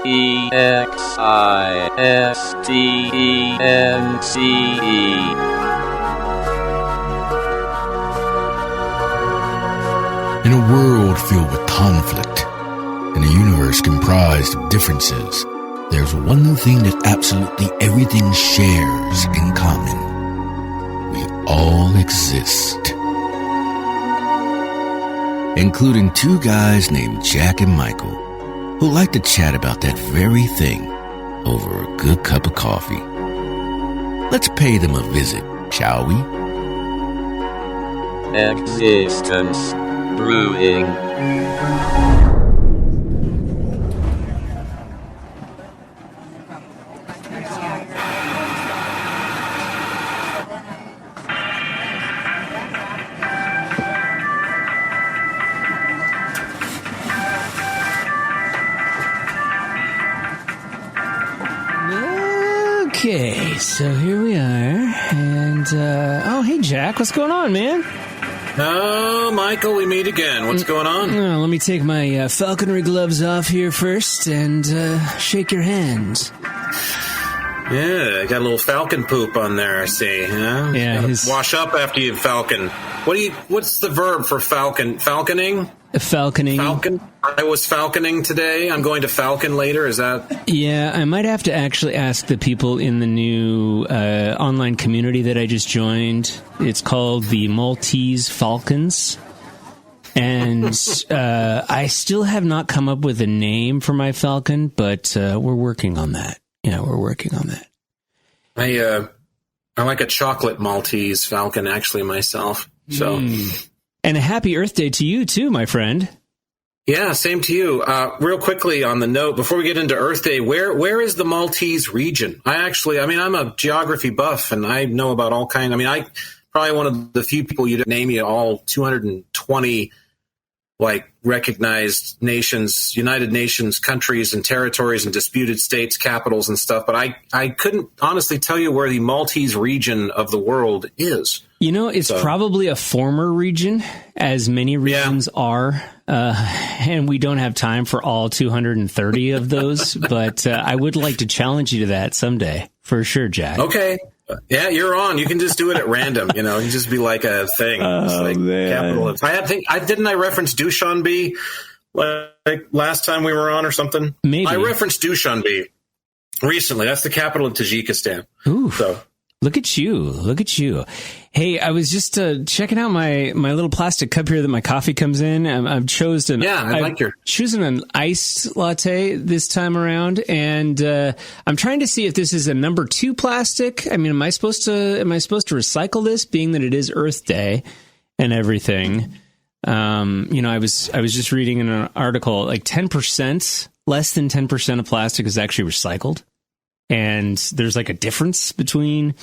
In a world filled with conflict, in a universe comprised of differences, there's one thing that absolutely everything shares in common. We all exist. Including two guys named Jack and Michael, who like to chat about that very thing over a good cup of coffee. Let's pay them a visit, shall we? Existence Brewing. Okay, so here we are, and, oh, hey, Jack, what's going on, man? Oh, Michael, we meet again. What's going on? Let me take my falconry gloves off here first and shake your hand. Yeah, got a little falcon poop on there, I see. Yeah, wash up after you falcon. What's the verb for falcon? Falconing? Falconing. Falcon? I was falconing today. I'm going to falcon later. Is that? Yeah, I might have to actually ask the people in the new online community that I just joined. It's called the Maltese Falcons. And I still have not come up with a name for my falcon, but we're working on that. Yeah, we're working on that. I like a chocolate Maltese falcon, actually, myself. So. And a happy Earth Day to you, too, my friend. Yeah, same to you. Real quickly on the note, before we get into Earth Day, where is the Maltese region? I'm a geography buff, and I know about all kinds. I probably one of the few people you'd name you all 220 recognized nations, United Nations countries and territories and disputed states, capitals and stuff. But I couldn't honestly tell you where the Maltese region of the world is. It's probably a former region, as many regions are, and we don't have time for all 230 of those, but I would like to challenge you to that someday, for sure, Jack. Okay. Yeah, you're on. You can just do it at random, You can just be like a thing. Oh, man. Didn't I reference Dushanbe last time we were on or something? Maybe. I referenced Dushanbe recently. That's the capital of Tajikistan. Ooh. So. Look at you. Hey, I was just checking out my little plastic cup here that my coffee comes in. I've chosen an iced latte this time around, and I'm trying to see if this is a number 2 plastic. Am I supposed to recycle this, being that it is Earth Day and everything? I was just reading in an article, 10%, less than 10% of plastic is actually recycled. And there's a difference between,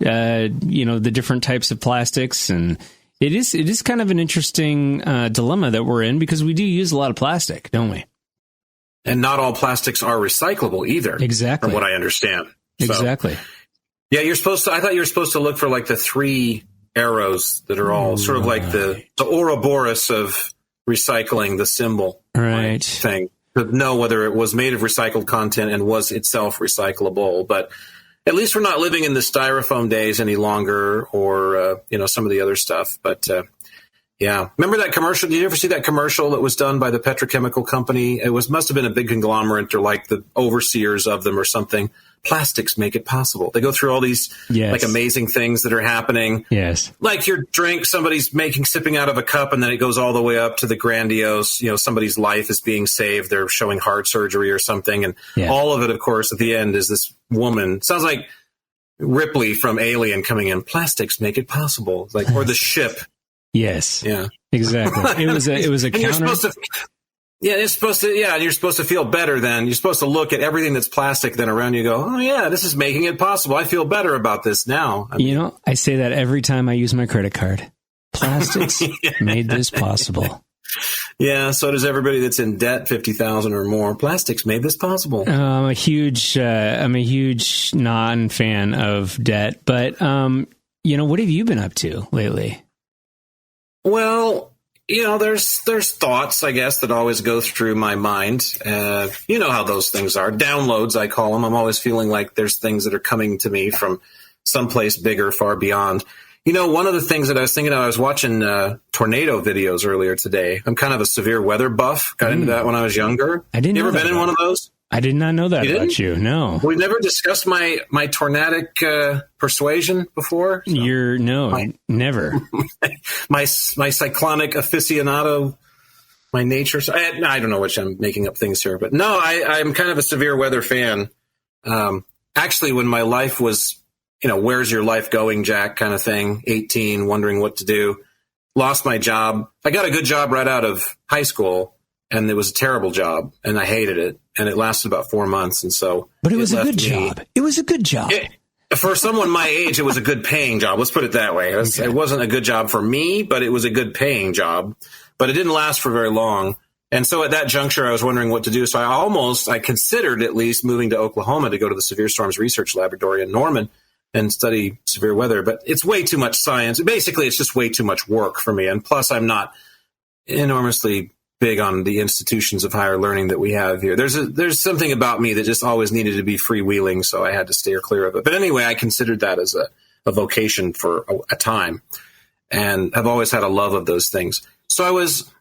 the different types of plastics. And it is kind of an interesting dilemma that we're in, because we do use a lot of plastic, don't we? And not all plastics are recyclable either. Exactly. From what I understand. Exactly. Yeah, I thought you were supposed to look for the 3 arrows that are all sort of like the Ouroboros of recycling, the symbol. Right. Thing. To know whether it was made of recycled content and was itself recyclable. But at least we're not living in the styrofoam days any longer, or, some of the other stuff. But, yeah. Remember that commercial? Did you ever see that commercial that was done by the petrochemical company? It must have been a big conglomerate, or the overseers of them or something. Plastics make it possible. They go through all these amazing things that are happening. Yes. Like your drink, somebody's sipping out of a cup, and then it goes all the way up to the grandiose, somebody's life is being saved. They're showing heart surgery or something. And all of it, of course, at the end is this woman. Sounds like Ripley from Alien coming in. Plastics make it possible. Or the ship. Yes. Yeah. Exactly. It was a counter. You're supposed to feel better then. You're supposed to look at everything that's plastic then around you and go, oh yeah, this is making it possible. I feel better about this now. I say that every time I use my credit card. Plastics made this possible. Yeah, so does everybody that's in debt, 50,000 or more. Plastics made this possible. I'm a huge non-fan of debt, but what have you been up to lately? Well, there's thoughts, I guess, that always go through my mind. You know how those things are. Downloads, I call them. I'm always feeling like there's things that are coming to me from someplace bigger, far beyond. One of the things that I was thinking of, I was watching tornado videos earlier today. I'm kind of a severe weather buff. Got into that when I was younger. I didn't. You ever been in one of those? I did not know that about you. No. We've never discussed my tornadic persuasion before. So. Never. my cyclonic aficionado, my nature. I don't know which, I'm making up things here, but no, I'm kind of a severe weather fan. Actually, when my life was, where's your life going, Jack, kind of thing, 18, wondering what to do, lost my job. I got a good job right out of high school, and it was a terrible job, and I hated it. And it lasted about 4 months. And so, but it was a good job. It was a good job. For someone my age, it was a good paying job. Let's put it that way. It wasn't a good job for me, but it was a good paying job. But it didn't last for very long. And so at that juncture, I was wondering what to do. So I considered at least moving to Oklahoma to go to the Severe Storms Research Laboratory in Norman and study severe weather. But it's way too much science. Basically, it's just way too much work for me. And plus, I'm not enormously big on the institutions of higher learning that we have here. There's something about me that just always needed to be freewheeling, so I had to steer clear of it. But anyway, I considered that as a vocation for a time, and I've always had a love of those things. So I was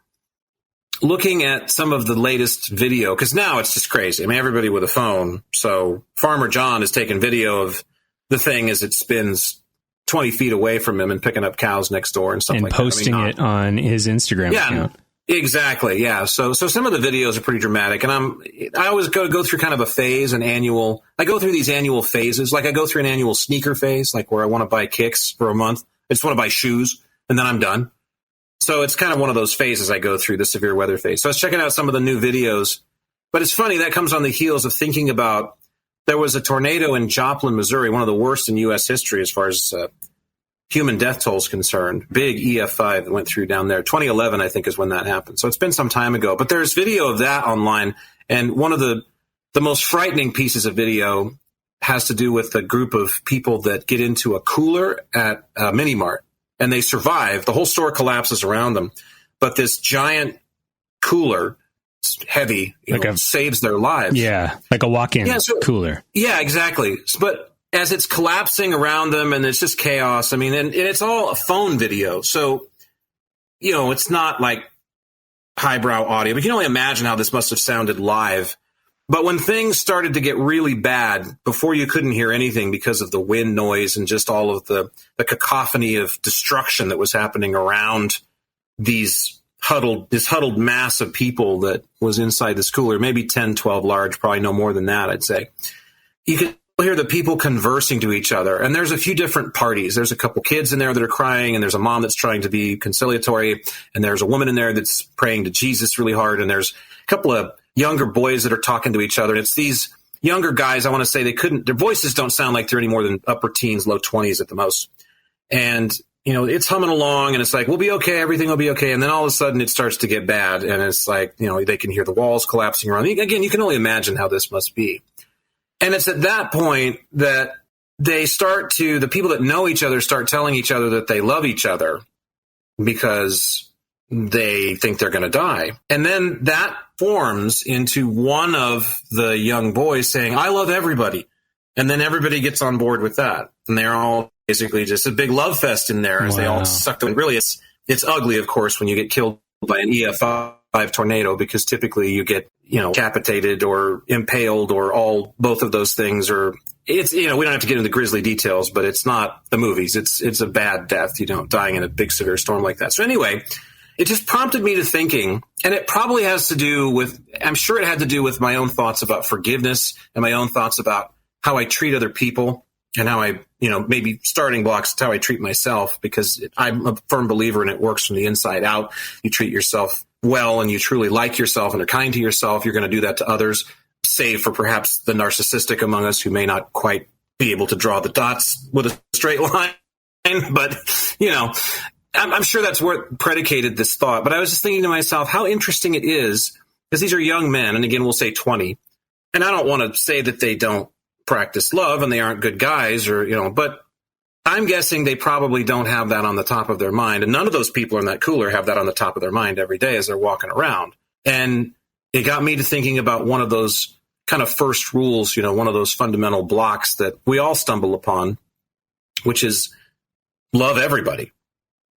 looking at some of the latest video, because now it's just crazy. I mean, everybody with a phone. So Farmer John is taking video of the thing as it spins 20 feet away from him and picking up cows next door and stuff like that. And posting it on his Instagram account. Exactly. Yeah. So some of the videos are pretty dramatic, and I always go through kind of a phase, I go through these annual phases. Like I go through an annual sneaker phase, like where I want to buy kicks for a month. I just want to buy shoes, and then I'm done. So it's kind of one of those phases I go through, the severe weather phase. So I was checking out some of the new videos, but it's funny, that comes on the heels of thinking about, there was a tornado in Joplin, Missouri, one of the worst in U.S. history as far as human death toll is concerned. Big EF5 that went through down there. 2011, I think, is when that happened. So it's been some time ago. But there's video of that online. And one of the most frightening pieces of video has to do with a group of people that get into a cooler at a mini mart. And they survive. The whole store collapses around them. But this giant cooler, heavy, saves their lives. Yeah, like a walk-in cooler. Yeah, exactly. But as it's collapsing around them and it's just chaos. I mean, and it's all a phone video. So, it's not like highbrow audio, but you can only imagine how this must have sounded live. But when things started to get really bad, before you couldn't hear anything because of the wind noise and just all of the cacophony of destruction that was happening around this huddled mass of people that was inside this cooler, maybe 10, 12 large, probably no more than that, I'd say. You could hear the people conversing to each other, and there's a few different parties. There's a couple kids in there that are crying, and there's a mom that's trying to be conciliatory, and there's a woman in there that's praying to Jesus really hard, and there's a couple of younger boys that are talking to each other. And it's these younger guys, I want to say their voices don't sound like they're any more than upper teens, low 20s at the most. And, it's humming along, and it's like, we'll be okay, everything will be okay. And then all of a sudden it starts to get bad, and it's like, they can hear the walls collapsing around. Again, you can only imagine how this must be. And it's at that point that the people that know each other start telling each other that they love each other because they think they're going to die. And then that forms into one of the young boys saying, I love everybody. And then everybody gets on board with that. And they're all basically just a big love fest in there as they all suck in. Really, it's ugly, of course, when you get killed by an EF5 tornado, because typically you get, decapitated or impaled or both of those things. Or it's, we don't have to get into the grisly details, but it's not the movies. It's a bad death, dying in a big severe storm like that. So anyway, it just prompted me to thinking, and it probably has to do with, I'm sure it had to do with my own thoughts about forgiveness and my own thoughts about how I treat other people and how I, maybe starting blocks to how I treat myself, because I'm a firm believer in it works from the inside out. You treat yourself well and you truly like yourself and are kind to yourself, you're going to do that to others, save for perhaps the narcissistic among us who may not quite be able to draw the dots with a straight line. But, I'm sure that's what predicated this thought. But I was just thinking to myself, how interesting it is, because these are young men, and again, we'll say 20. And I don't want to say that they don't practice love and they aren't good guys, or, but I'm guessing they probably don't have that on the top of their mind. And none of those people in that cooler have that on the top of their mind every day as they're walking around. And it got me to thinking about one of those kind of first rules, one of those fundamental blocks that we all stumble upon, which is love everybody.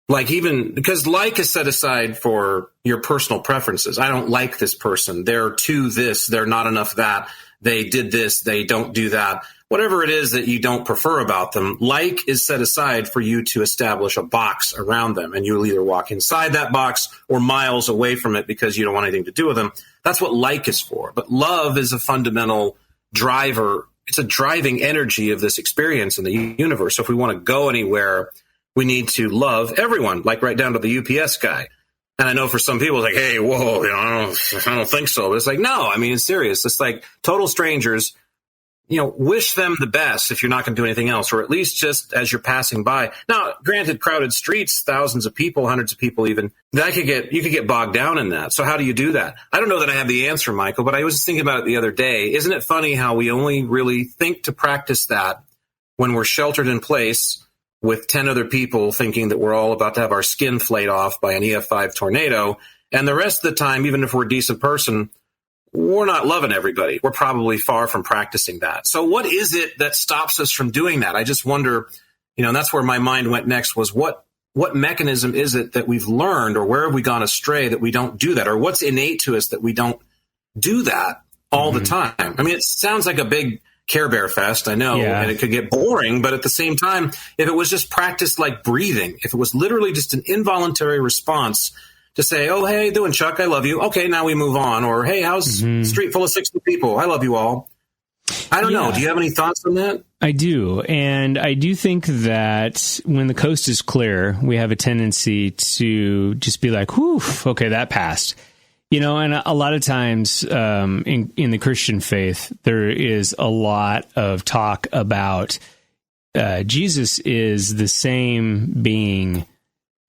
Like, even because like is set aside for your personal preferences. I don't like this person. They're too this. They're not enough that. They did this. They don't do that. Whatever it is that you don't prefer about them, like is set aside for you to establish a box around them. And you'll either walk inside that box or miles away from it because you don't want anything to do with them. That's what like is for. But love is a fundamental driver. It's a driving energy of this experience in the universe. So if we want to go anywhere, we need to love everyone, like right down to the UPS guy. And I know for some people, it's like, hey, whoa, I don't think so. But it's like, no, I mean, it's serious. It's like total strangers, wish them the best if you're not going to do anything else, or at least just as you're passing by. Now, granted, crowded streets, thousands of people, hundreds of people even, you could get bogged down in that. So how do you do that? I don't know that I have the answer, Michael, but I was just thinking about it the other day. Isn't it funny how we only really think to practice that when we're sheltered in place with 10 other people thinking that we're all about to have our skin flayed off by an EF5 tornado. And the rest of the time, even if we're a decent person, we're not loving everybody. We're probably far from practicing that. So what is it that stops us from doing that? I just wonder, and that's where my mind went next, was what mechanism is it that we've learned, or where have we gone astray that we don't do that? Or what's innate to us that we don't do that all the time? I mean, it sounds like a big Care Bear fest, I know, and it could get boring, but at the same time, if it was just practiced like breathing, if it was literally just an involuntary response to say, oh, hey, doing Chuck, I love you. Okay, now we move on. Or, hey, how's street full of 60 people? I love you all. I don't know. Do you have any thoughts on that? I do. And I do think that when the coast is clear, we have a tendency to just be like, whew, okay, that passed. And a lot of times in the Christian faith, there is a lot of talk about Jesus is the same being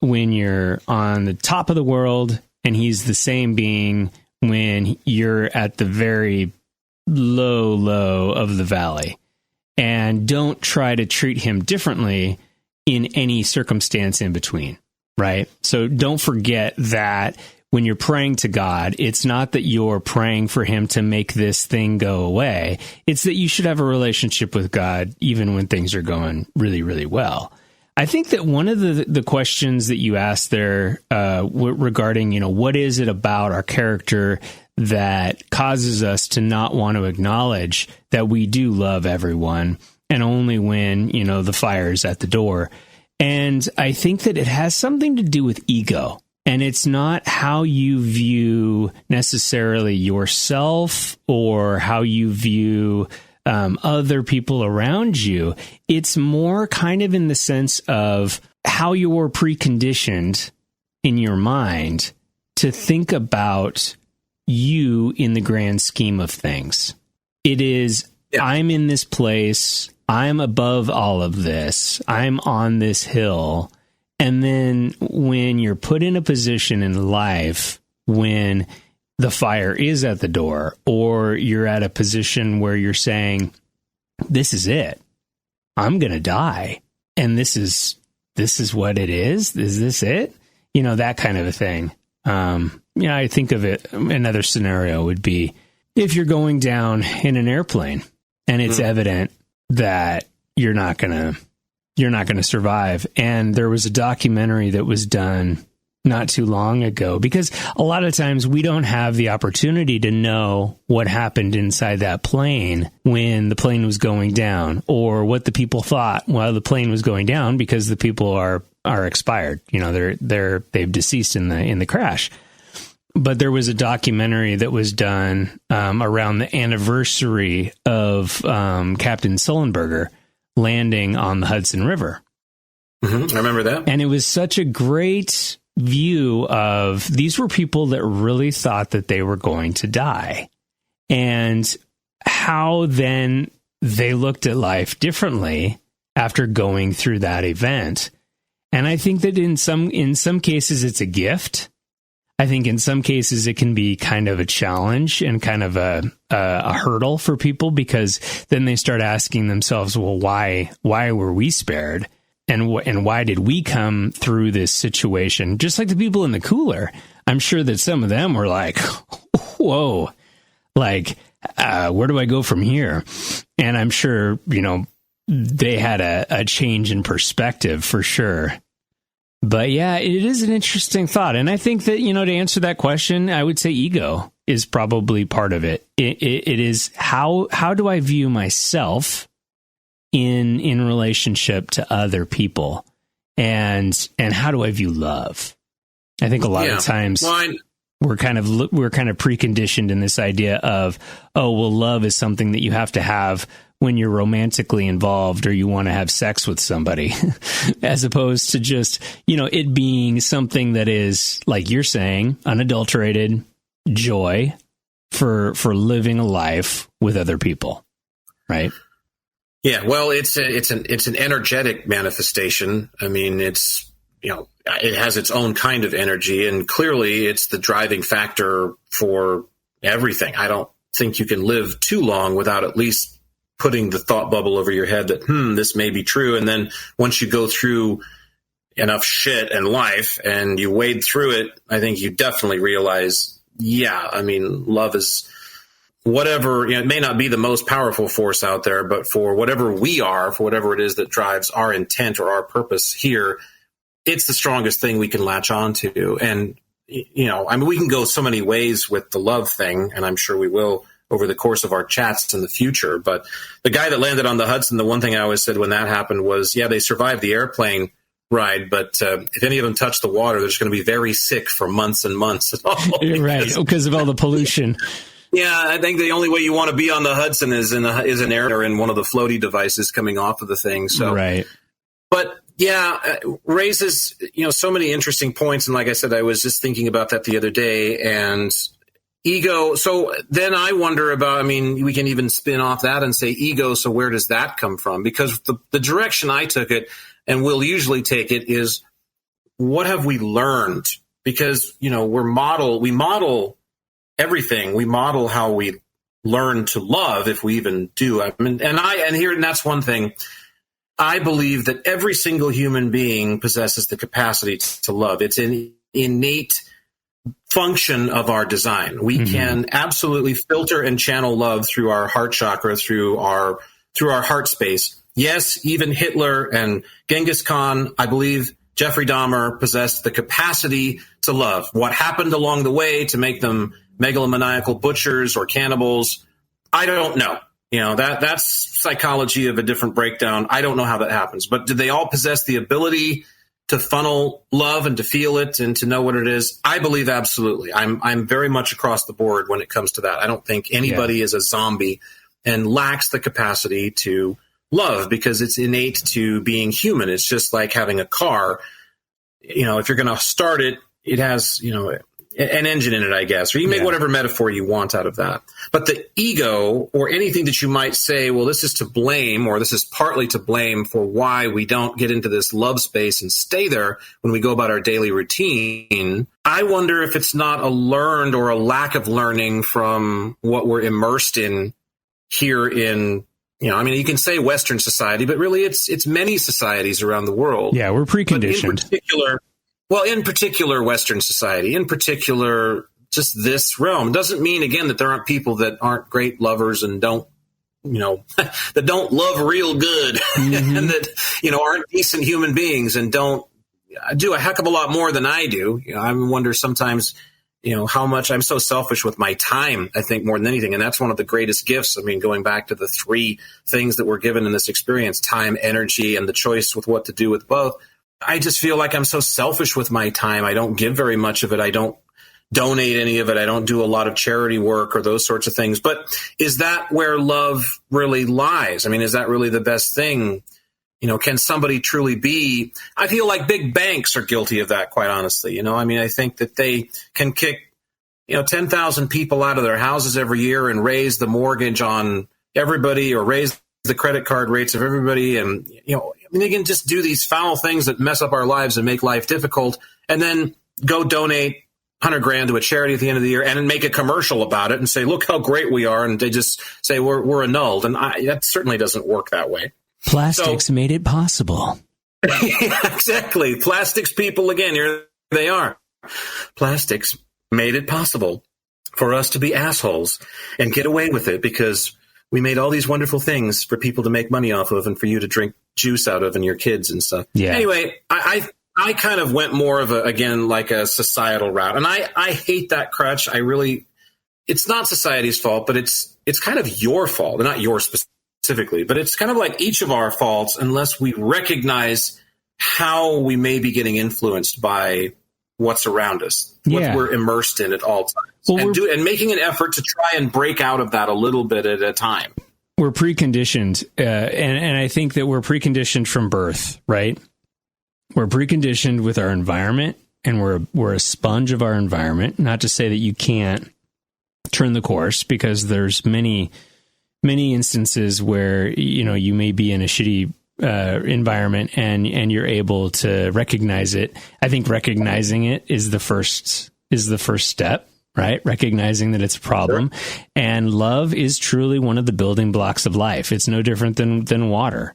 when you're on the top of the world, and he's the same being when you're at the very low of the valley. And don't try to treat him differently in any circumstance in between, right? So don't forget that when you're praying to God, it's not that you're praying for him to make this thing go away. It's that you should have a relationship with God even when things are going really, really well. I think that one of the questions that you asked there regarding, what is it about our character that causes us to not want to acknowledge that we do love everyone, and only when, the fire's at the door. And I think that it has something to do with ego. And it's not how you view necessarily yourself or how you view other people around you. It's more kind of in the sense of how you're preconditioned in your mind to think about you in the grand scheme of things. It is, I'm in this place, I'm above all of this, I'm on this hill. And then when you're put in a position in life when the fire is at the door, or you're at a position where you're saying, this is it, I'm going to die, and this is what it is this it? That kind of a thing. I think of it, another scenario would be if you're going down in an airplane and it's evident that you're not going to survive. And there was a documentary that was done not too long ago, because a lot of times we don't have the opportunity to know what happened inside that plane when the plane was going down, or what the people thought while the plane was going down, because the people are expired. They've deceased in the crash. But there was a documentary that was done around the anniversary of Captain Sullenberger landing on the Hudson River. Mm-hmm. I remember that. And it was such a great view of, these were people that really thought that they were going to die, and how then they looked at life differently after going through that event. And I think that in some cases it's a gift. I think in some cases it can be kind of a challenge and kind of a hurdle for people, because then they start asking themselves, well, why were we spared? and why did we come through this situation? Just like the people in the cooler, I'm sure that some of them were like, whoa, like, where do I go from here? And I'm sure, they had a change in perspective for sure. But yeah, it is an interesting thought. And I think that, to answer that question, I would say ego is probably part of it. It is how do I view myself in relationship to other people, and how do I view love? I think a lot of times we're kind of preconditioned in this idea of, love is something that you have to have when you're romantically involved or you want to have sex with somebody, as opposed to just, it being something that is, like you're saying, unadulterated joy for living a life with other people. Right. Yeah. Well, it's an energetic manifestation. I mean, it's, it has its own kind of energy, and clearly it's the driving factor for everything. I don't think you can live too long without at least putting the thought bubble over your head that, this may be true. And then once you go through enough shit in life and you wade through it, I think you definitely realize, love is whatever, it may not be the most powerful force out there, but for whatever we are, for whatever it is that drives our intent or our purpose here, it's the strongest thing we can latch on to. And, we can go so many ways with the love thing, and I'm sure we will over the course of our chats in the future. But the guy that landed on the Hudson, the one thing I always said when that happened was, they survived the airplane ride, but if any of them touch the water, they're just going to be very sick for months and months. Right, because of all the pollution. Yeah, I think the only way you want to be on the Hudson is in air or in one of the floaty devices coming off of the thing. So, right. But raises so many interesting points, and like I said, I was just thinking about that the other day, and ego. So then I wonder about, we can even spin off that and say ego. So where does that come from? Because the direction I took it, and we'll usually take it, is what have we learned? Because, we model everything. We model how we learn to love, if we even do. And that's one thing. I believe that every single human being possesses the capacity to love. It's an innate function of our design. We can absolutely filter and channel love through our heart chakra, through our heart space. Yes, even Hitler and Genghis Khan, I believe Jeffrey Dahmer possessed the capacity to love. What happened along the way to make them megalomaniacal butchers or cannibals, I don't know. That's psychology of a different breakdown. I don't know how that happens. But did they all possess the ability to funnel love and to feel it and to know what it is? I believe absolutely. I'm very much across the board when it comes to that. I don't think anybody is a zombie and lacks the capacity to love, because it's innate to being human. It's just like having a car. If you're going to start it, it has, an engine in it, I guess, or you make whatever metaphor you want out of that. But the ego, or anything that you might say, well, this is to blame, or this is partly to blame for why we don't get into this love space and stay there when we go about our daily routine. I wonder if it's not a learned or a lack of learning from what we're immersed in here in, you can say Western society, but really it's many societies around the world. Yeah, we're preconditioned. In particular, Western society, in particular, just this realm. Doesn't mean, again, that there aren't people that aren't great lovers and don't, that don't love real good and that, aren't decent human beings and don't do a heck of a lot more than I do. I wonder sometimes, how much I'm so selfish with my time, I think, more than anything. And that's one of the greatest gifts. Going back to the three things that we're given in this experience: time, energy, and the choice with what to do with both. I just feel like I'm so selfish with my time. I don't give very much of it. I don't donate any of it. I don't do a lot of charity work or those sorts of things. But is that where love really lies? Is that really the best thing? Can somebody truly be? I feel like big banks are guilty of that, quite honestly. I think that they can kick, 10,000 people out of their houses every year and raise the mortgage on everybody, or raise the credit card rates of everybody. And, they can just do these foul things that mess up our lives and make life difficult, and then go donate $100,000 to a charity at the end of the year and make a commercial about it and say, look how great we are. And they just say we're annulled. And that certainly doesn't work that way. Plastics made it possible. Yeah, exactly. Plastics people, again, here they are. Plastics made it possible for us to be assholes and get away with it because we made all these wonderful things for people to make money off of and for you to drink juice out of and your kids and stuff. Yeah. Anyway, I kind of went more of a societal route. And I hate that crutch. It's not society's fault, but it's kind of your fault. Not yours specifically, but it's kind of like each of our faults unless we recognize how we may be getting influenced by what's around us, what we're immersed in at all times, and making an effort to try and break out of that a little bit at a time. We're preconditioned, and I think that we're preconditioned from birth, right? We're preconditioned with our environment, and we're a sponge of our environment. Not to say that you can't turn the course, because there's many instances where you may be in a shitty environment and you're able to recognize it. I think recognizing it is the first step, right? Recognizing that it's a problem. Sure. And love is truly one of the building blocks of life. It's no different than water.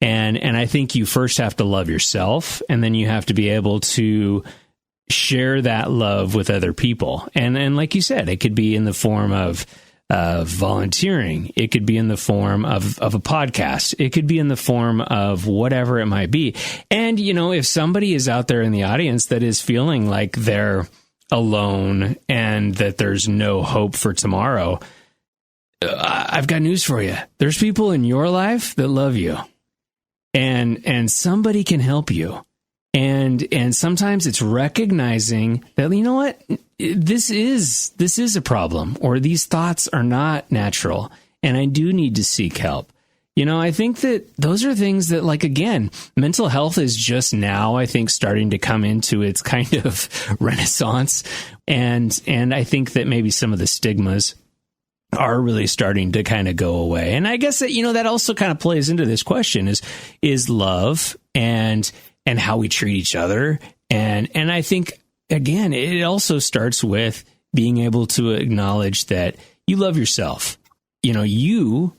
And I think you first have to love yourself, and then you have to be able to share that love with other people. And like you said, it could be in the form of volunteering. It could be in the form of a podcast. It could be in the form of whatever it might be. And, if somebody is out there in the audience that is feeling like they're alone and that there's no hope for tomorrow, I've got news for you. There's people in your life that love you, and somebody can help you. And sometimes it's recognizing that, what, this is a problem, or these thoughts are not natural, and I do need to seek help. I think that those are things that, like, again, mental health is just now, I think, starting to come into its kind of renaissance. And I think that maybe some of the stigmas are really starting to kind of go away. And I guess that, that also kind of plays into this question is love and how we treat each other. And I think, again, it also starts with being able to acknowledge that you love yourself. You,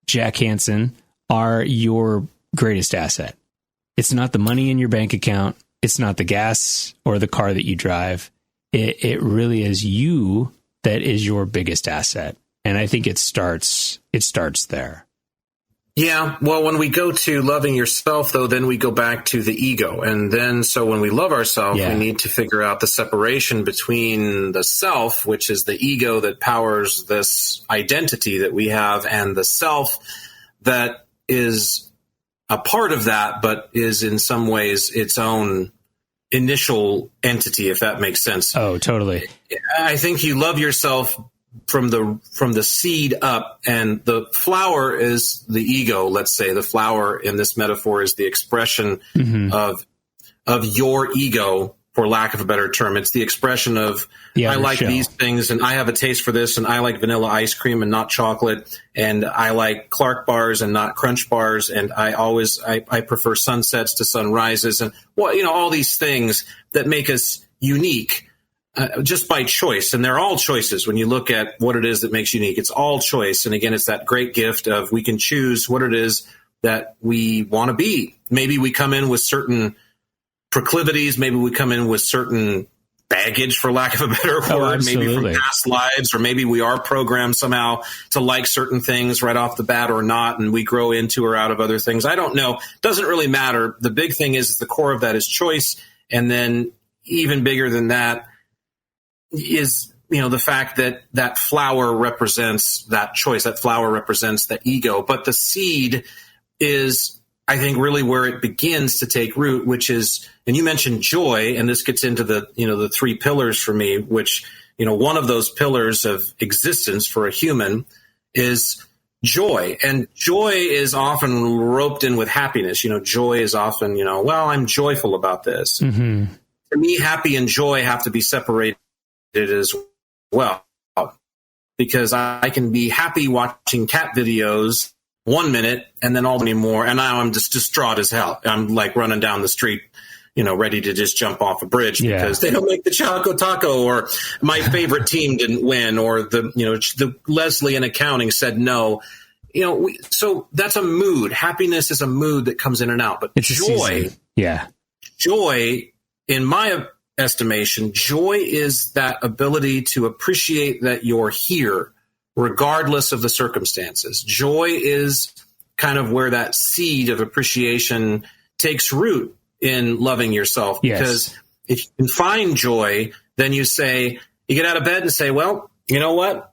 Jack Hansen, are your greatest asset. It's not the money in your bank account. It's not the gas or the car that you drive. It really is you that is your biggest asset. And I think it starts there. Yeah, well, when we go to loving yourself, though, then we go back to the ego. And then, so when we love ourselves, we need to figure out the separation between the self, which is the ego that powers this identity that we have, and the self that is a part of that, but is in some ways its own initial entity, if that makes sense. Oh, totally. I think you love yourself from the seed up, and the flower is the ego. Let's say the flower in this metaphor is the expression of your ego, for lack of a better term. It's the expression of, I like these things, and I have a taste for this, and I like vanilla ice cream and not chocolate, and I like Clark bars and not Crunch bars, and I prefer sunsets to sunrises, and all these things that make us unique. Just by choice. And they're all choices. When you look at what it is that makes you unique, it's all choice. And again, it's that great gift of we can choose what it is that we want to be. Maybe we come in with certain proclivities. Maybe we come in with certain baggage, for lack of a better word, maybe from past lives, or maybe we are programmed somehow to like certain things right off the bat or not, and we grow into or out of other things. I don't know. Doesn't really matter. The big thing is the core of that is choice. And then even bigger than that is, the fact that that flower represents that choice, that flower represents the ego. But the seed is, I think, really where it begins to take root, which is, and you mentioned joy, and this gets into the three pillars for me, which, one of those pillars of existence for a human is joy. And joy is often roped in with happiness. Joy is often, well, I'm joyful about this. Mm-hmm. For me, happy and joy have to be separated as well, because I can be happy watching cat videos 1 minute and then all anymore, and now I'm just distraught as hell. I'm like running down the street, ready to just jump off a bridge because they don't make the Choco Taco, or my favorite team didn't win, or the Leslie in accounting said no. so that's a mood. Happiness is a mood that comes in and out. But it's joy, joy, in my estimation, joy is that ability to appreciate that you're here, regardless of the circumstances. Joy is kind of where that seed of appreciation takes root in loving yourself. Yes. Because if you can find joy, then you get out of bed and say, well, you know what?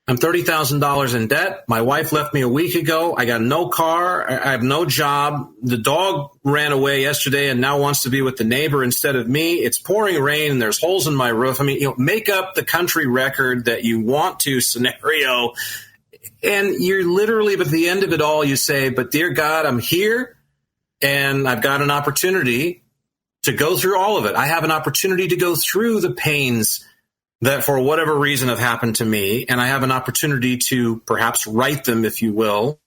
I'm $30,000 in debt. My wife left me a week ago. I got no car. I have no job. The dog ran away yesterday and now wants to be with the neighbor instead of me. It's pouring rain and there's holes in my roof. I mean, make up the country record that you want to scenario. And you're literally, at the end of it all, you say, but dear God, I'm here and I've got an opportunity to go through all of it. I have an opportunity to go through the pains that for whatever reason have happened to me, and I have an opportunity to perhaps right them, if you will,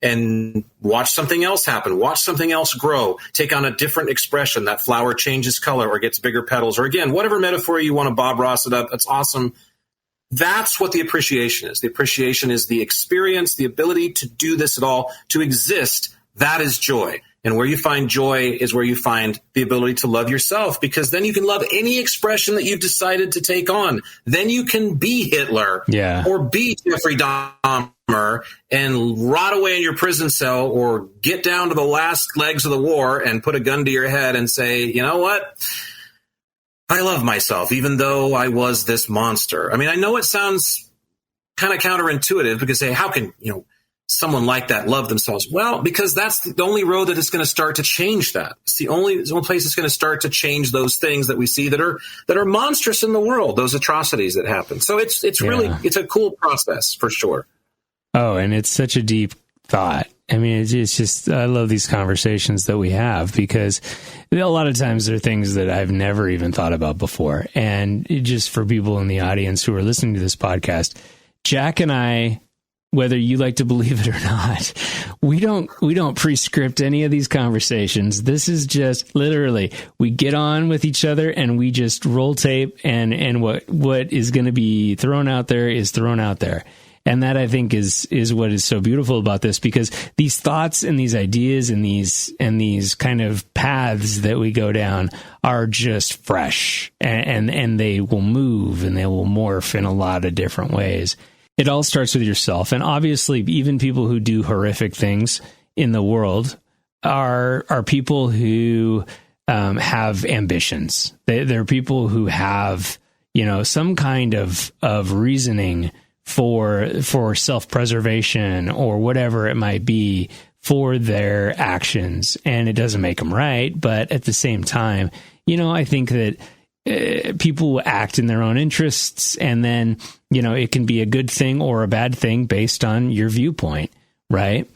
and watch something else happen, watch something else grow, take on a different expression. That flower changes color or gets bigger petals, or again, whatever metaphor you want to Bob Ross it up, that's awesome. That's what the appreciation is. The appreciation is the experience, the ability to do this at all, to exist. That is joy. And where you find joy is where you find the ability to love yourself, because then you can love any expression that you've decided to take on. Then you can be Hitler or be Jeffrey Dahmer and rot away in your prison cell, or get down to the last legs of the war and put a gun to your head and say, you know what? I love myself, even though I was this monster. I mean, I know it sounds kind of counterintuitive because, hey, how can, someone like that love themselves? Well, because that's the only road that is going to start to change that. It's the only place that's going to start to change those things that we see that are monstrous in the world, those atrocities that happen. So it's really, it's a cool process for sure. Oh, and it's such a deep thought. I mean, it's just, I love these conversations that we have, because a lot of times there are things that I've never even thought about before. And just for people in the audience who are listening to this podcast, Jack and I, whether you like to believe it or not, we don't pre-script any of these conversations. This is just literally, we get on with each other and we just roll tape, and what is going to be thrown out there is thrown out there. And that, I think, is what is so beautiful about this, because these thoughts and these ideas and these kind of paths that we go down are just fresh, and they will move and they will morph in a lot of different ways. It all starts with yourself. And obviously, even people who do horrific things in the world are people who have ambitions. They're people who have, some kind of reasoning for self-preservation or whatever it might be for their actions. And it doesn't make them right. But at the same time, I think that people act in their own interests, and then, it can be a good thing or a bad thing based on your viewpoint, right?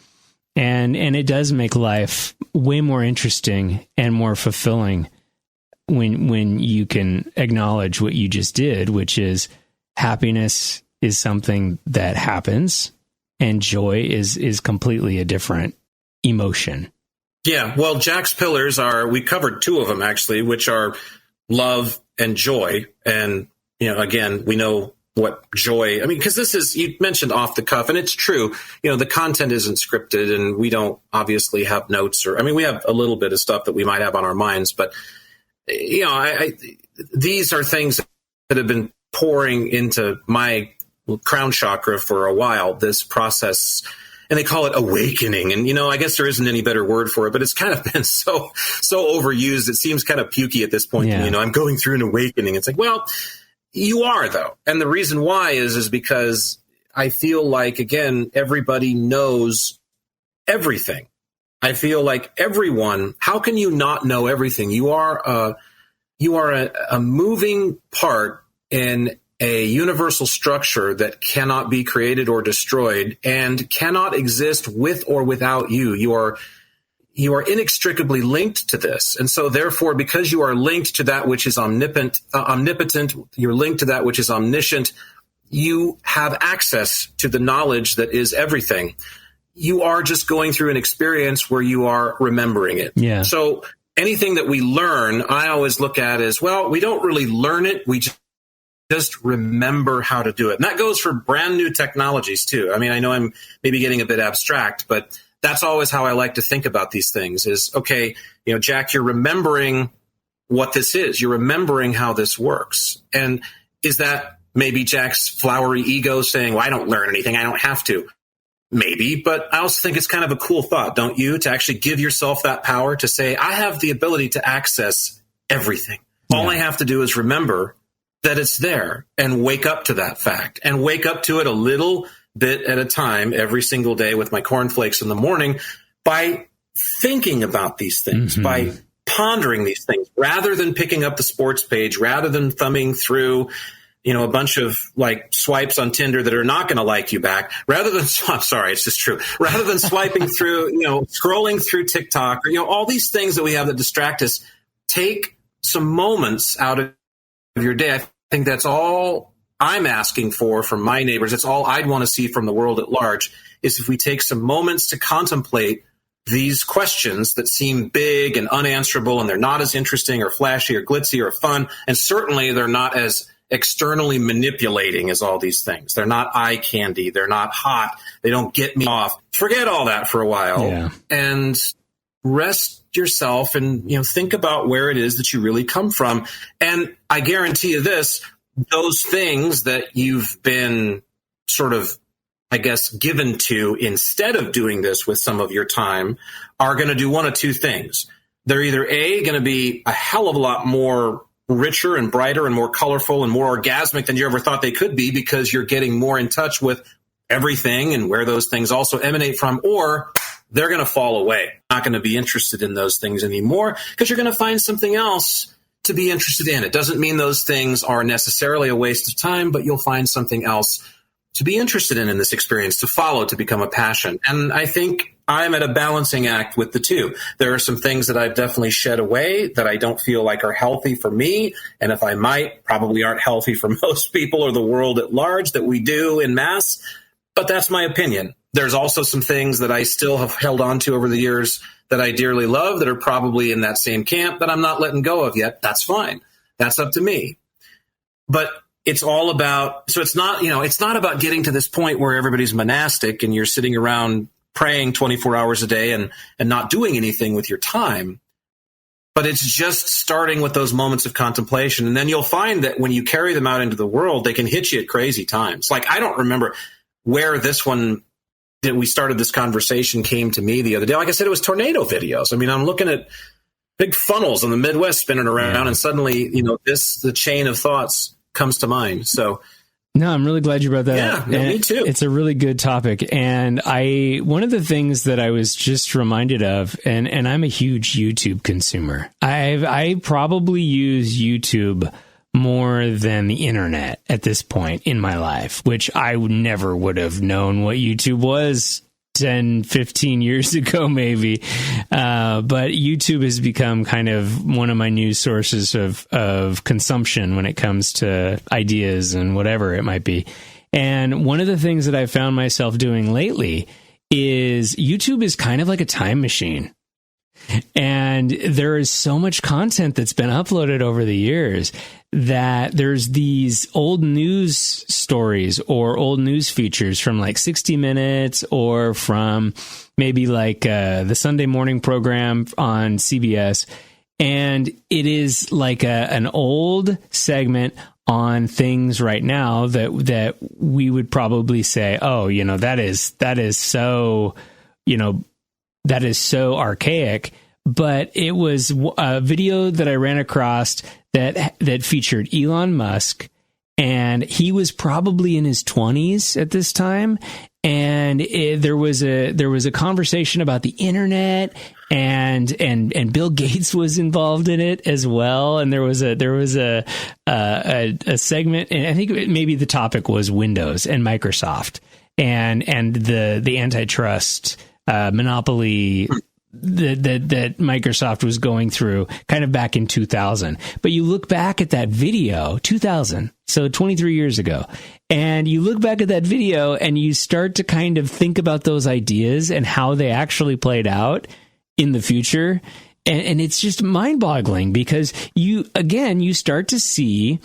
And it does make life way more interesting and more fulfilling when you can acknowledge what you just did, which is happiness is something that happens, and joy is completely a different emotion. Yeah, well, Jack's pillars we covered two of them actually, which are love and joy. And, again, we know what joy, because this is, you mentioned off the cuff, and it's true, the content isn't scripted, and we don't obviously have notes, we have a little bit of stuff that we might have on our minds, but, these are things that have been pouring into my crown chakra for a while, this process. And they call it awakening. And, I guess there isn't any better word for it, but it's kind of been so overused. It seems kind of pukey at this point. Yeah. I'm going through an awakening. It's like, well, you are, though. And the reason why is because I feel like, again, everybody knows everything. I feel like everyone, how can you not know everything? You are a moving part in a universal structure that cannot be created or destroyed and cannot exist with or without you. You are inextricably linked to this. And so therefore, because you are linked to that which is omnipotent, you're linked to that which is omniscient, you have access to the knowledge that is everything. You are just going through an experience where you are remembering it. Yeah. So anything that we learn, I always look at as, well, we don't really learn it. We just remember how to do it. And that goes for brand new technologies too. I mean, I know I'm maybe getting a bit abstract, but that's always how I like to think about these things is, okay, Jack, you're remembering what this is. You're remembering how this works. And is that maybe Jack's flowery ego saying, well, I don't learn anything. I don't have to. Maybe, but I also think it's kind of a cool thought, don't you? To actually give yourself that power to say, I have the ability to access everything. Yeah. All I have to do is remember that it's there and wake up to that fact and wake up to it a little bit at a time every single day with my cornflakes in the morning by thinking about these things, by pondering these things rather than picking up the sports page, rather than thumbing through a bunch of like swipes on Tinder that are not going to like you back, rather than, I'm sorry, it's just true, rather than swiping through, scrolling through TikTok or, all these things that we have that distract us. Take some moments out of your day. I think that's all I'm asking for from my neighbors. It's all I'd want to see from the world at large is if we take some moments to contemplate these questions that seem big and unanswerable, and they're not as interesting or flashy or glitzy or fun. And certainly they're not as externally manipulating as all these things. They're not eye candy. They're not hot. They don't get me off. Forget all that for a while and rest yourself and, think about where it is that you really come from. And I guarantee you this, those things that you've been sort of, I guess, given to instead of doing this with some of your time are going to do one of two things. They're either A, going to be a hell of a lot more richer and brighter and more colorful and more orgasmic than you ever thought they could be because you're getting more in touch with everything and where those things also emanate from, or they're going to fall away. Not going to be interested in those things anymore because you're going to find something else to be interested in. It doesn't mean those things are necessarily a waste of time, but you'll find something else to be interested in this experience, to follow, to become a passion. And I think I'm at a balancing act with the two. There are some things that I've definitely shed away that I don't feel like are healthy for me. And if I might, probably aren't healthy for most people or the world at large that we do in mass. But that's my opinion. There's also some things that I still have held on to over the years that I dearly love that are probably in that same camp that I'm not letting go of yet. That's fine. That's up to me. But it's all about, so it's not about getting to this point where everybody's monastic and you're sitting around praying 24 hours a day and not doing anything with your time. But it's just starting with those moments of contemplation. And then you'll find that when you carry them out into the world, they can hit you at crazy times. Like, I don't remember where this one that we started this conversation came to me the other day. Like I said, it was tornado videos. I mean, I'm looking at big funnels in the Midwest spinning around and suddenly, the chain of thoughts comes to mind. So no, I'm really glad you brought that up. Yeah, me too. It's a really good topic. And one of the things that I was just reminded of, and I'm a huge YouTube consumer. I probably use YouTube more than the internet at this point in my life, which I never would have known what YouTube was 10, 15 years ago, maybe. But YouTube has become kind of one of my news sources of consumption when it comes to ideas and whatever it might be. And one of the things that I've found myself doing lately is YouTube is kind of like a time machine. And there is so much content that's been uploaded over the years that there's these old news stories or old news features from like 60 Minutes or from maybe like the Sunday morning program on CBS. And it is like an old segment on things right now that we would probably say, oh, that is so archaic. But it was a video that I ran across that featured Elon Musk, and he was probably in his 20s at this time. And there was a conversation about the internet, and Bill Gates was involved in it as well. And there was a segment, and I think maybe the topic was Windows and Microsoft and the antitrust monopoly that Microsoft was going through kind of back in 2000. But you look back at that video, 2000, so 23 years ago, and you look back at that video and you start to kind of think about those ideas and how they actually played out in the future. And it's just mind-boggling because you start to see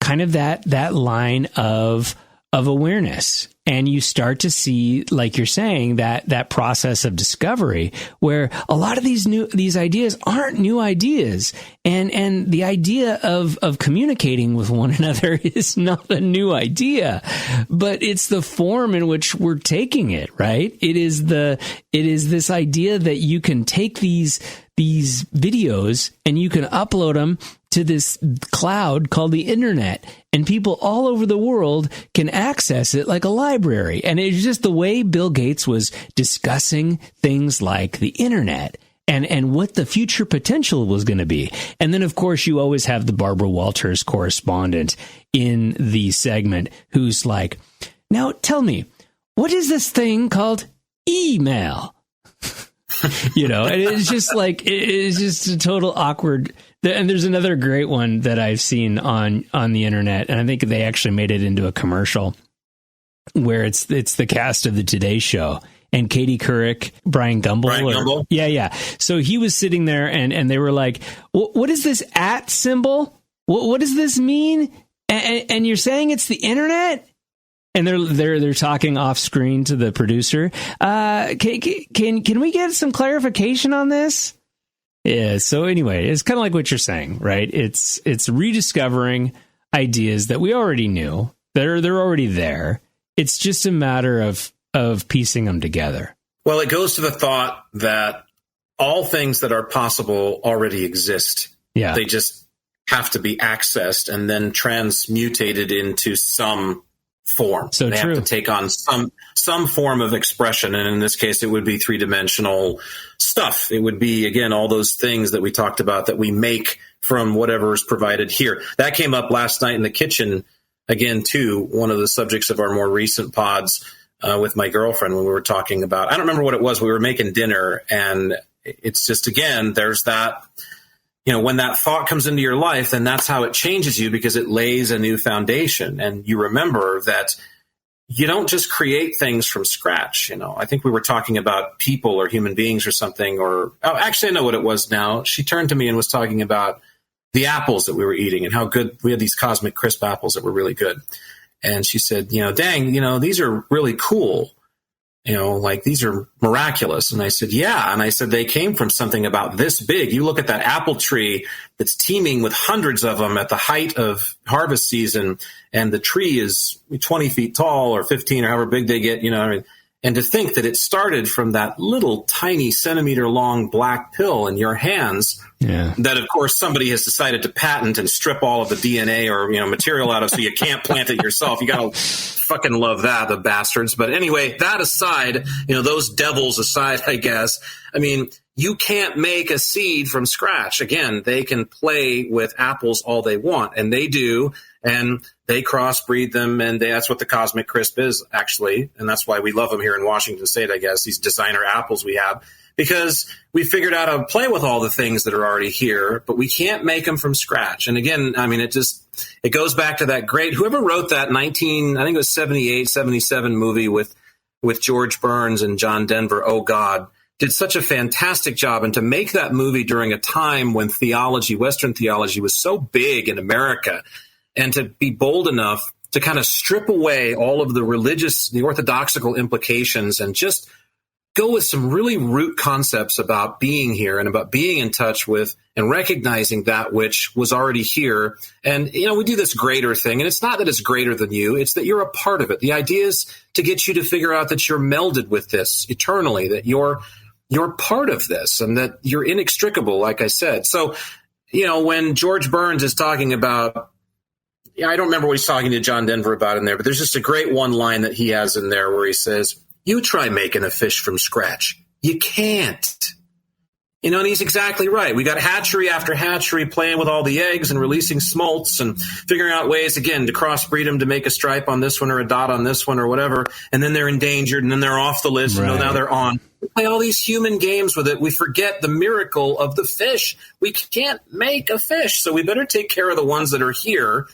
kind of that line of awareness. And you start to see, like you're saying, that process of discovery where a lot of these ideas aren't new ideas. And the idea of communicating with one another is not a new idea, but it's the form in which we're taking it, right? It is this idea that you can take these videos and you can upload them to this cloud called the internet, and people all over the world can access it like a library. And it's just the way Bill Gates was discussing things like the internet and what the future potential was going to be. And then, of course, you always have the Barbara Walters correspondent in the segment who's like, now tell me, what is this thing called email? And it's just like, it's just a total awkward. And there's another great one that I've seen on the internet, and I think they actually made it into a commercial where it's the cast of the Today Show and Katie Couric, Brian Gumbel. Yeah. So he was sitting there and they were like, what is this @ symbol? What does this mean? And you're saying it's the internet? And they're talking off screen to the producer. Can we get some clarification on this? Yeah. So anyway, it's kind of like what you're saying, right? It's rediscovering ideas that we already knew. They're already there. It's just a matter of piecing them together. Well, it goes to the thought that all things that are possible already exist. Yeah. They just have to be accessed and then transmutated into some form. So they true. have to take on some form of expression, and in this case it would be three-dimensional stuff. It would be, again, all those things that we talked about that we make from whatever is provided here. That came up last night in the kitchen again too, one of the subjects of our more recent pods with my girlfriend when we were talking about, I don't remember what it was, we were making dinner, and it's just, again, there's that, when that thought comes into your life, then that's how it changes you, because it lays a new foundation. And you remember that you don't just create things from scratch. I think we were talking about people or human beings or something, actually I know what it was now. She turned to me and was talking about the apples that we were eating and how good we had these Cosmic Crisp apples that were really good. And she said, dang, these are really cool. Like these are miraculous. And I said, yeah. And I said, they came from something about this big. You look at that apple tree that's teeming with hundreds of them at the height of harvest season, and the tree is 20 feet tall or 15 or however big they get, and to think that it started from that little tiny centimeter long black pill in your hands, that of course somebody has decided to patent and strip all of the DNA or, material out of, so you can't plant it yourself. You got to fucking love that, the bastards. But anyway, that aside, those devils aside, I guess, you can't make a seed from scratch. Again, they can play with apples all they want, and they do. And they crossbreed them, and that's what the Cosmic Crisp is, actually. And that's why we love them here in Washington State, I guess, these designer apples we have, because we figured out how to play with all the things that are already here, but we can't make them from scratch. And again, it goes back to that great, whoever wrote that I think it was 78, 77 movie with George Burns and John Denver, Oh God, did such a fantastic job. And to make that movie during a time when theology, Western theology, was so big in America, and to be bold enough to kind of strip away all of the orthodoxical implications and just go with some really root concepts about being here and about being in touch with and recognizing that which was already here. And, we do this greater thing, and it's not that it's greater than you, it's that you're a part of it. The idea is to get you to figure out that you're melded with this eternally, that you're part of this, and that you're inextricable, like I said. So, when George Burns is talking about, I don't remember what he's talking to John Denver about in there, but there's just a great one line that he has in there where he says, you try making a fish from scratch. You can't. And he's exactly right. We got hatchery after hatchery playing with all the eggs and releasing smolts and figuring out ways, again, to crossbreed them to make a stripe on this one or a dot on this one or whatever. And then they're endangered, and then they're off the list. Right. And now they're on. We play all these human games with it. We forget the miracle of the fish. We can't make a fish. So we better take care of the ones that are here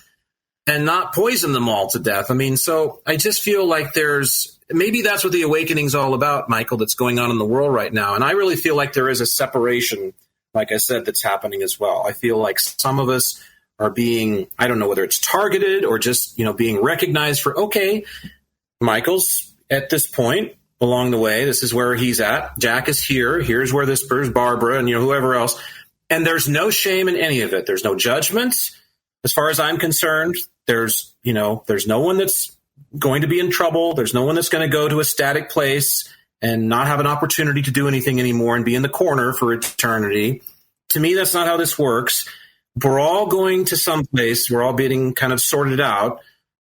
and not poison them all to death. So I just feel like maybe that's what the awakening's all about, Michael, that's going on in the world right now. And I really feel like there is a separation, like I said, that's happening as well. I feel like some of us are being, I don't know whether it's targeted or just, being recognized for, okay, Michael's at this point along the way. This is where he's at. Jack is here. Here's where there's Barbara and, whoever else. And there's no shame in any of it. There's no judgment. As far as I'm concerned, there's no one that's going to be in trouble. There's no one that's going to go to a static place and not have an opportunity to do anything anymore and be in the corner for eternity. To me, that's not how this works. We're all going to some place. We're all being kind of sorted out,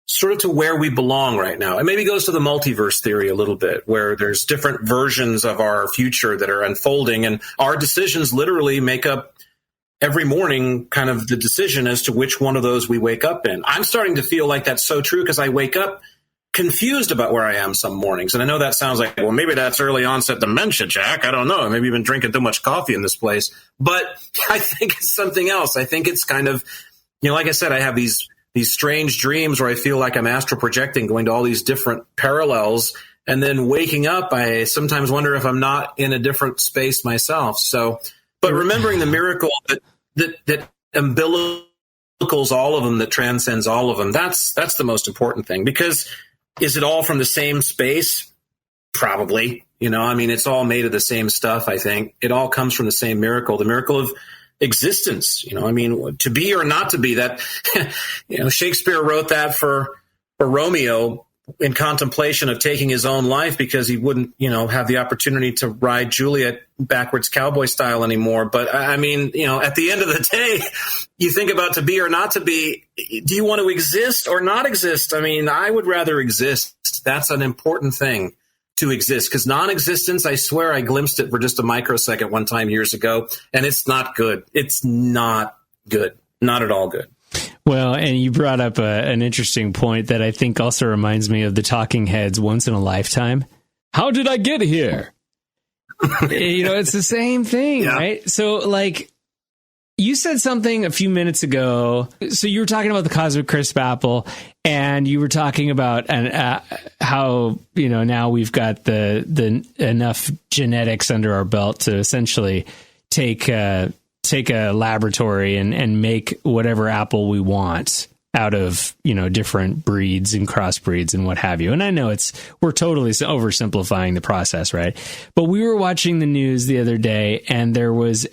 sort of to where we belong right now. It maybe goes to the multiverse theory a little bit, where there's different versions of our future that are unfolding, and our decisions literally make up every morning kind of the decision as to which one of those we wake up in. I'm starting to feel like that's so true because I wake up confused about where I am some mornings. And I know that sounds like, well, maybe that's early onset dementia, Jack. I don't know. Maybe you've been drinking too much coffee in this place. But I think it's something else. I think it's kind of, like I said, I have these strange dreams where I feel like I'm astral projecting, going to all these different parallels. And then waking up, I sometimes wonder if I'm not in a different space myself. So, but remembering the miracle that umbilicals all of them, that transcends all of them, that's the most important thing. Because is it all from the same space? Probably. It's all made of the same stuff, I think. It all comes from the same miracle, the miracle of existence. To be or not to be, that, Shakespeare wrote that for Romeo in contemplation of taking his own life because he wouldn't, have the opportunity to ride Juliet backwards cowboy style anymore. But at the end of the day, you think about to be or not to be. Do you want to exist or not exist? I would rather exist. That's an important thing, to exist, because non-existence, I swear I glimpsed it for just a microsecond one time years ago, and it's not good. It's not good. Not at all good. Well, and you brought up an interesting point that I think also reminds me of the Talking Heads' Once in a Lifetime. How did I get here? It's the same thing, yeah. Right? So, you said something a few minutes ago. So you were talking about the Cosmic Crisp apple, and you were talking about how now we've got the enough genetics under our belt to essentially take a laboratory and make whatever apple we want out of, different breeds and crossbreeds and what have you. And I know we're totally oversimplifying the process, right? But we were watching the news the other day, and there was what's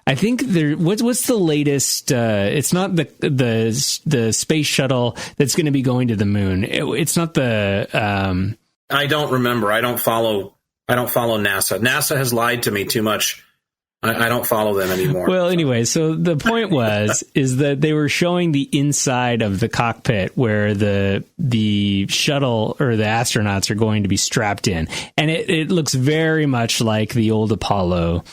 the latest, it's not the space shuttle that's going to be going to the moon. It's not the, I don't remember. I don't follow NASA. NASA has lied to me too much. I don't follow them anymore. Well, anyway, so the point is that they were showing the inside of the cockpit where the shuttle or the astronauts are going to be strapped in. And it looks very much like the old Apollo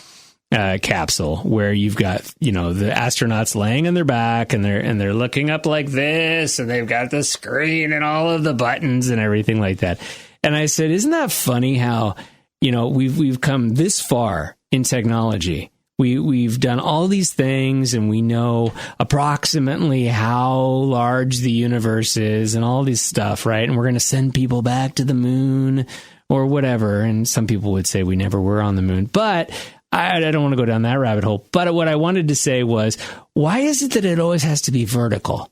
capsule, where you've got, the astronauts laying on their back and they're looking up like this, and they've got the screen and all of the buttons and everything like that. And I said, isn't that funny how, we've come this far in technology. We've done all these things, and we know approximately how large the universe is and all this stuff, right? And we're going to send people back to the moon or whatever. And some people would say we never were on the moon, but I don't want to go down that rabbit hole. But what I wanted to say was, why is it that it always has to be vertical?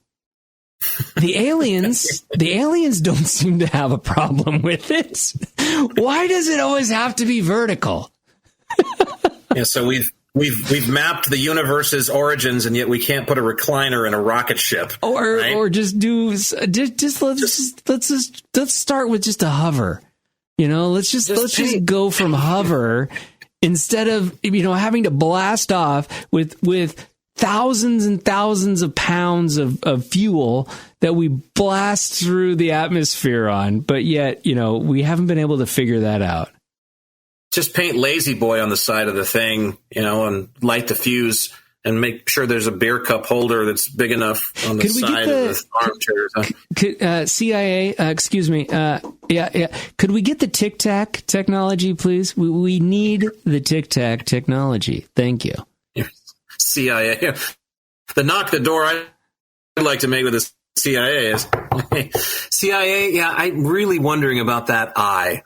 The aliens don't seem to have a problem with it. Why does it always have to be vertical? Yeah, so we've mapped the universe's origins, and yet we can't put a recliner in a rocket ship. Or just let's start with just a hover. Let's just go from hover instead of having to blast off with thousands and thousands of pounds of fuel that we blast through the atmosphere on, but yet, we haven't been able to figure that out. Just paint Lazy Boy on the side of the thing, and light the fuse and make sure there's a beer cup holder that's big enough on the side of the armchair. CIA, excuse me. Yeah. Could we get the Tic Tac technology, please? We need the Tic Tac technology. Thank you. CIA. The knock the door I'd like to make with the CIA is CIA. Yeah, I'm really wondering about that eye.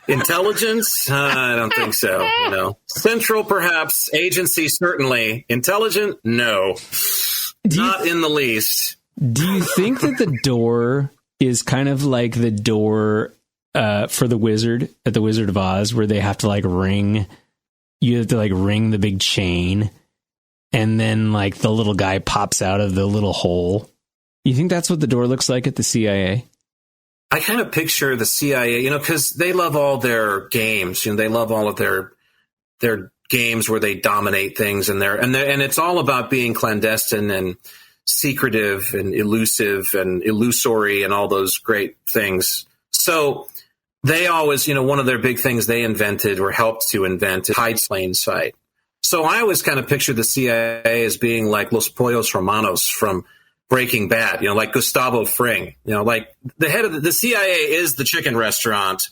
Intelligence? I don't think so. Central, perhaps. Agency, certainly. Intelligent? No. Not in the least. Do you think that the door is kind of like the door for the wizard at the Wizard of Oz, where they have to like ring? You have to like ring the big chain, and then like the little guy pops out of the little hole. You think that's what the door looks like at the CIA? I kind of picture the CIA, because they love all their games. They love all of their games where they dominate things, and it's all about being clandestine and secretive and elusive and illusory and all those great things. So they always, one of their big things they invented or helped to invent is hide plain sight. So I always kind of picture the CIA as being like Los Pollos Hermanos from Breaking Bad, like Gustavo Fring, like the head of the CIA is the chicken restaurant,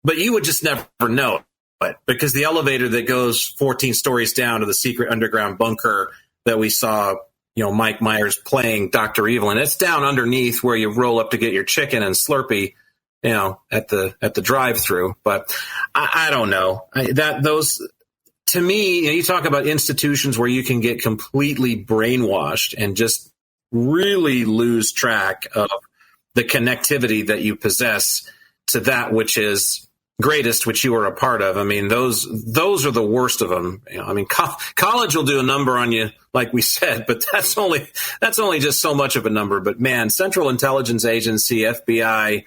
but you would just never know it because the elevator that goes 14 stories down to the secret underground bunker that we saw, Mike Myers playing Dr. Evil, and it's down underneath where you roll up to get your chicken and Slurpee, at the drive-through. But I don't know to me, you talk about institutions where you can get completely brainwashed and just really lose track of the connectivity that you possess to that which is greatest, which you are a part of. I mean, those are the worst of them. College will do a number on you, like we said, but that's only just so much of a number. But man, Central Intelligence Agency, FBI,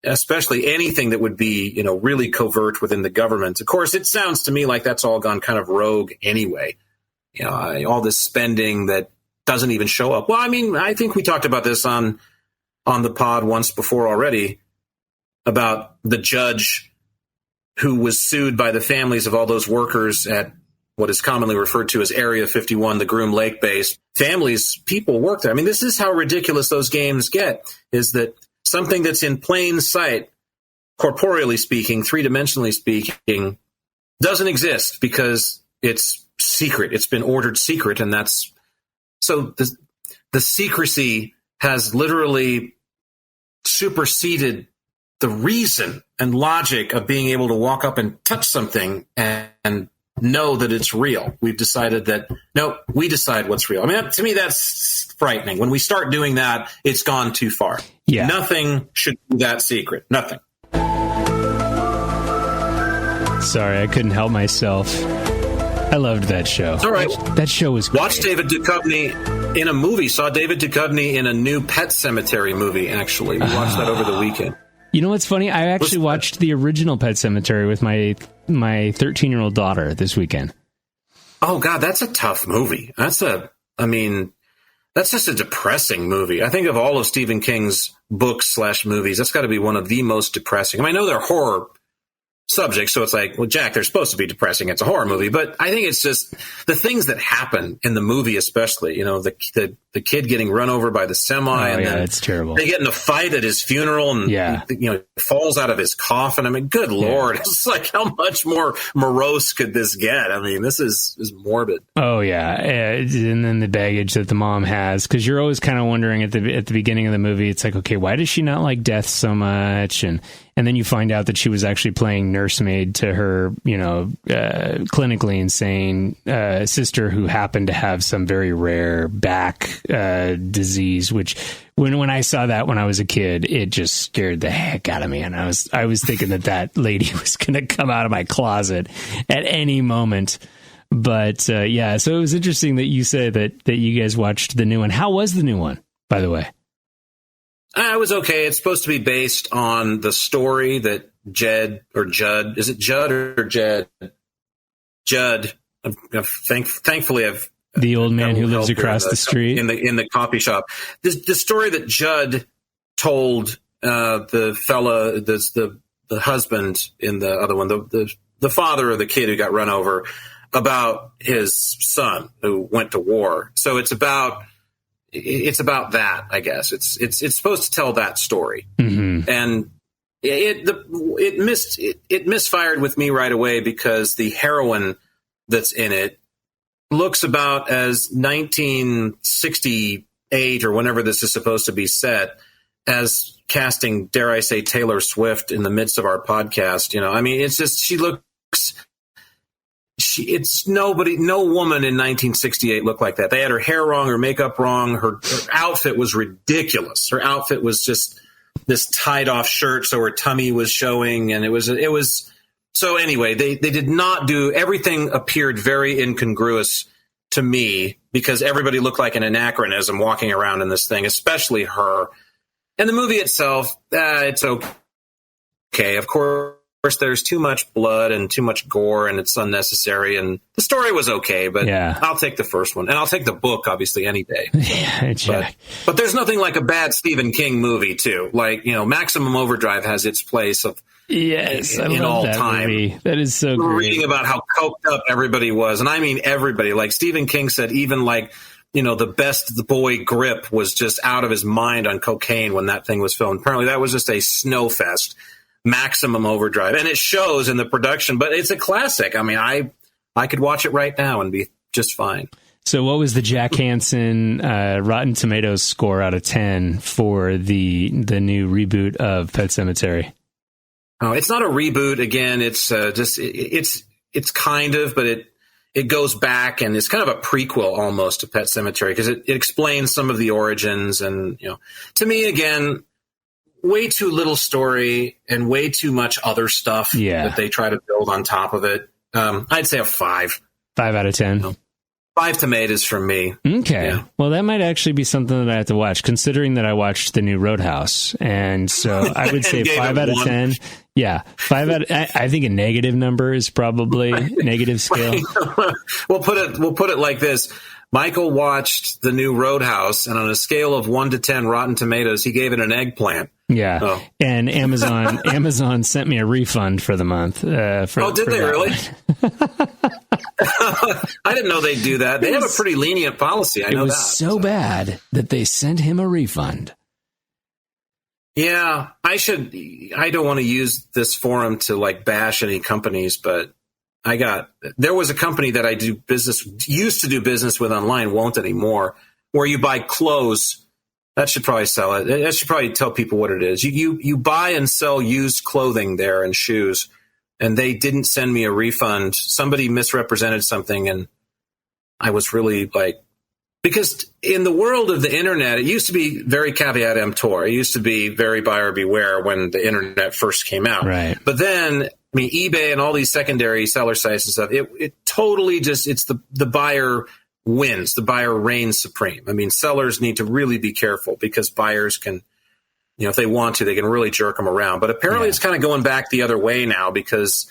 especially anything that would be, really covert within the government. Of course, it sounds to me like that's all gone kind of rogue anyway. All this spending that doesn't even show up. Well, I think we talked about this on the pod once before already about the judge who was sued by the families of all those workers at what is commonly referred to as Area 51, the Groom Lake base. People work there. This is how ridiculous those games get, is that something that's in plain sight, corporeally speaking, three-dimensionally speaking, doesn't exist because it's secret. It's been ordered secret, and that's... So the secrecy has literally superseded the reason and logic of being able to walk up and touch something and know that it's real. We've decided that, no, we decide what's real. To me, that's frightening. When we start doing that, it's gone too far. Yeah. Nothing should be that secret. Nothing. Sorry, I couldn't help myself. I loved that show. It's all right. That show was great. Watched David Duchovny in a movie. Saw David Duchovny in a new Pet Sematary movie, actually. We watched that over the weekend. You know what's funny? I actually watched the original Pet Sematary with my 13-year-old daughter this weekend. Oh, God, that's a tough movie. That's just a depressing movie. I think of all of Stephen King's books / movies, that's got to be one of the most depressing. I know they're horror subject, so it's like, well, Jack, they're supposed to be depressing. It's a horror movie, but I think it's just the things that happen in the movie, especially, the kid getting run over by the semi, and then it's terrible. They get in a fight at his funeral, and falls out of his coffin. Good Lord, it's like, how much more morose could this get? This is morbid. Oh yeah, and then the baggage that the mom has, because you're always kind of wondering at the beginning of the movie, it's like, okay, why does she not like death so much? And then you find out that she was actually playing nursemaid to her, clinically insane sister who happened to have some very rare back disease, which when I saw that when I was a kid, it just scared the heck out of me. And I was thinking that lady was going to come out of my closet at any moment. But so it was interesting that you say that you guys watched the new one. How was the new one, by the way? It was okay. It's supposed to be based on the story that Judd, is it Judd or Jed? Judd. Thankfully, I've the old man who lives across the street in the coffee shop. The story that Judd told the fella, the husband in the other one, the father of the kid who got run over, about his son who went to war. So it's about that, I guess. It's supposed to tell that story, and it misfired with me right away because the heroine that's in it looks about as 1968 or whenever this is supposed to be set as casting, dare I say, Taylor Swift in the midst of our podcast. It's just, she looks no woman in 1968 looked like that. They had her hair wrong, her makeup wrong. Her outfit was ridiculous. Her outfit was just this tied off shirt, so her tummy was showing, and it was. So anyway, they did not do, everything appeared very incongruous to me because everybody looked like an anachronism walking around in this thing, especially her. And the movie itself, it's okay. Of course, there's too much blood and too much gore, and it's unnecessary. And the story was okay, but I'll take the first one. And I'll take the book, obviously, any day. But there's nothing like a bad Stephen King movie, too. Like, Maximum Overdrive has its place of in all that time. Movie. That is so great. Reading about how coked up everybody was. And I mean everybody. Like Stephen King said, even like, the boy Grip was just out of his mind on cocaine when that thing was filmed. Apparently that was just a snowfest. Maximum Overdrive. And it shows in the production, but it's a classic. I mean, I could watch it right now and be just fine. So what was the Jack Hansen Rotten Tomatoes score out of 10 for the new reboot of Pet Sematary? Oh, it's not a reboot. Again, it's it's kind of, but it goes back, and it's kind of a prequel almost to Pet Sematary because it explains some of the origins. And, to me, again, way too little story and way too much other stuff that they try to build on top of it. I'd say a 5. 5 out of 10. 5 tomatoes from me. Okay. Yeah. Well, that might actually be something that I have to watch, considering that I watched the new Roadhouse. And so I would say 5 out of 10. Yeah. 5 out of, I think a negative number is probably negative scale. We'll put it like this. Michael watched the new Roadhouse, and on a scale of 1 to 10 Rotten Tomatoes, he gave it an eggplant. Yeah. Oh. And Amazon sent me a refund for the month. Did they really? I didn't know they'd do that. They have a pretty lenient policy. I know that. It was so bad that they sent him a refund. Yeah, I don't want to use this forum to bash any companies, but there was a company that I used to do business with online, won't anymore, where you buy clothes. That should probably sell it. That should probably tell people what it is. You buy and sell used clothing there and shoes, and they didn't send me a refund. Somebody misrepresented something, and I was really because in the world of the internet, it used to be very caveat emptor. It used to be very buyer beware when the internet first came out. Right. But then, eBay and all these secondary seller sites and stuff, it totally it's the buyer wins. The buyer reigns supreme. Sellers need to really be careful because buyers can, if they want to, they can really jerk them around. But apparently it's kind of going back the other way now because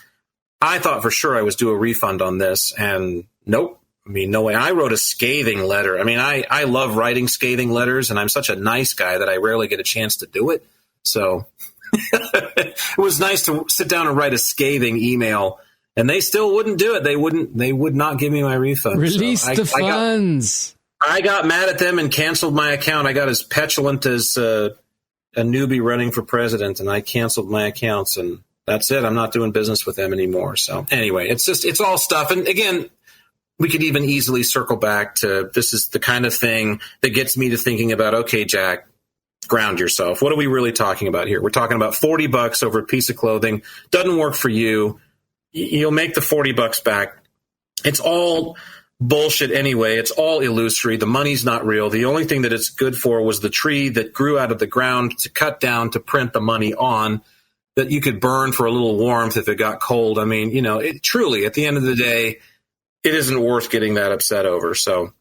I thought for sure I was due a refund on this, and nope. No way. I wrote a scathing letter. I love writing scathing letters, and I'm such a nice guy that I rarely get a chance to do it. So it was nice to sit down and write a scathing email, and they still wouldn't do it. They would not give me my refund. Release the funds. I got mad at them and canceled my account. I got as petulant as a newbie running for president, and I canceled my accounts, and that's it. I'm not doing business with them anymore. So anyway, it's all stuff. And again, we could even easily circle back to this is the kind of thing that gets me to thinking about, okay, Jack, ground yourself. What are we really talking about here? We're talking about $40 over a piece of clothing. Doesn't work for you. You'll make the $40 back. It's all bullshit anyway. It's all illusory. The money's not real. The only thing that it's good for was the tree that grew out of the ground to cut down to print the money on that you could burn for a little warmth if it got cold. Truly, at the end of the day, it isn't worth getting that upset over. So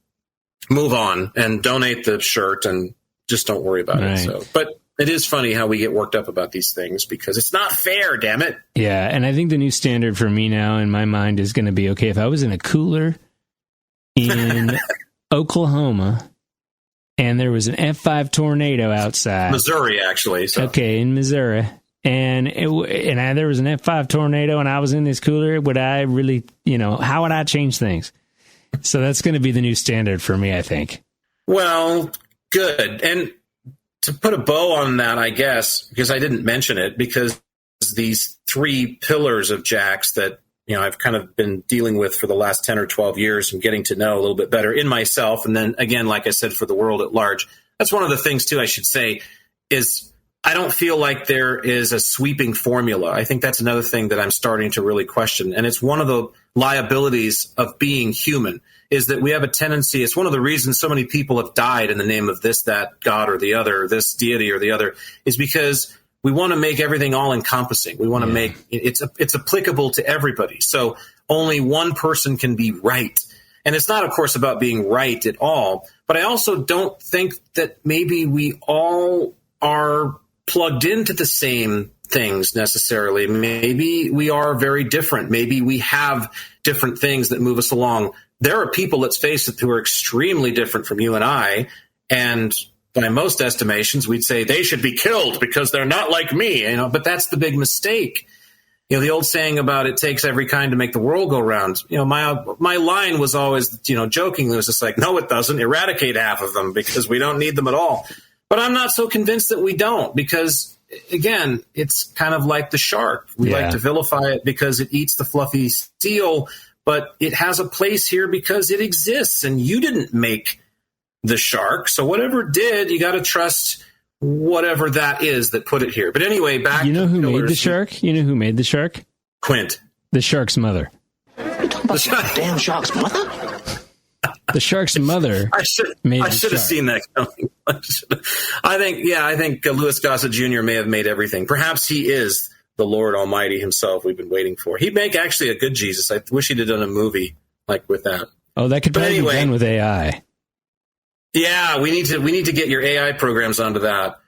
move on and donate the shirt and just don't worry about it. So, but it is funny how we get worked up about these things because it's not fair, damn it. Yeah. And I think the new standard for me now in my mind is going to be, okay, if I was in a cooler in Oklahoma and there was an F5 tornado outside. Missouri, actually. So. Okay. In Missouri. And there was an F5 tornado and I was in this cooler, would I really, how would I change things? So that's going to be the new standard for me, I think. Well, good. And to put a bow on that, I guess, because I didn't mention it, because these 3 pillars of Jack's that, I've kind of been dealing with for the last 10 or 12 years and getting to know a little bit better in myself. And then again, like I said, for the world at large, that's one of the things too, I should say, is I don't feel like there is a sweeping formula. I think that's another thing that I'm starting to really question. And it's one of the liabilities of being human, is that we have a tendency, it's one of the reasons so many people have died in the name of this, that, God or the other, this deity or the other, is because we want to make everything all encompassing. We want to make it's applicable to everybody. So only one person can be right. And it's not, of course, about being right at all. But I also don't think that maybe we all are plugged into the same things necessarily. Maybe we are very different. Maybe we have different things that move us along. There are people, let's face it, who are extremely different from you and I. And by most estimations, we'd say they should be killed because they're not like me, but that's the big mistake. The old saying about it takes every kind to make the world go round. My line was always, jokingly, it was just like, no, it doesn't. Eradicate half of them because we don't need them at all. But I'm not so convinced that we don't, because, again, it's kind of like the shark. We like to vilify it because it eats the fluffy seal, but it has a place here because it exists, and you didn't make the shark. So whatever it did, you got to trust whatever that is that put it here. But anyway, back. You know who made the shark? You know who made the shark? Quint. The shark's mother. You talking about the damn shark's mother? The shark's mother. I should have seen that coming. I think Louis Gossett Jr. may have made everything. Perhaps he is the Lord Almighty himself we've been waiting for. He'd make actually a good Jesus. I wish he'd have done a movie like with that. Oh, that could probably be done with AI. Yeah, we need to get your AI programs onto that.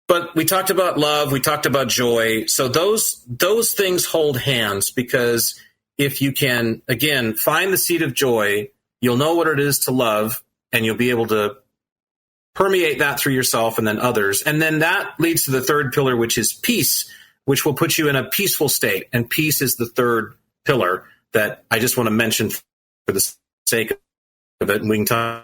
But we talked about love, we talked about joy. So those things hold hands, because if you can, again, find the seed of joy, you'll know what it is to love, and you'll be able to permeate that through yourself and then others. And then that leads to the third pillar, which is peace, which will put you in a peaceful state. And peace is the third pillar that I just want to mention for the sake of it. And we can talk